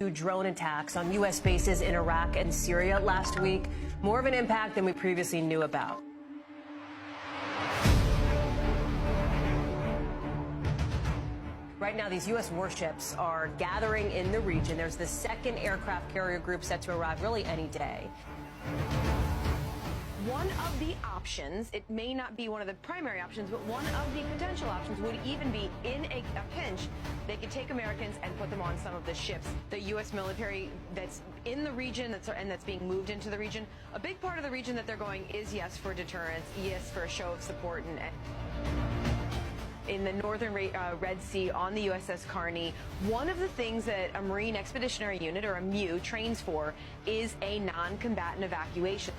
to drone attacks on U.S. bases in Iraq and Syria last week. More of an impact than we previously knew about. Right now, these U.S. warships are gathering in the region. There's the second aircraft carrier group set to arrive really any day. One of the options, it may not be one of the primary options, but one of the potential options would even be in a pinch, they could take Americans and put them on some of the ships. The U.S. military that's in the region that's being moved into the region, a big part of the region that they're going is, yes, for deterrence, yes, for a show of support. And in the northern Red Sea on the USS Carney, one of the things that a Marine Expeditionary Unit, or a MEU, trains for is a non-combatant evacuation.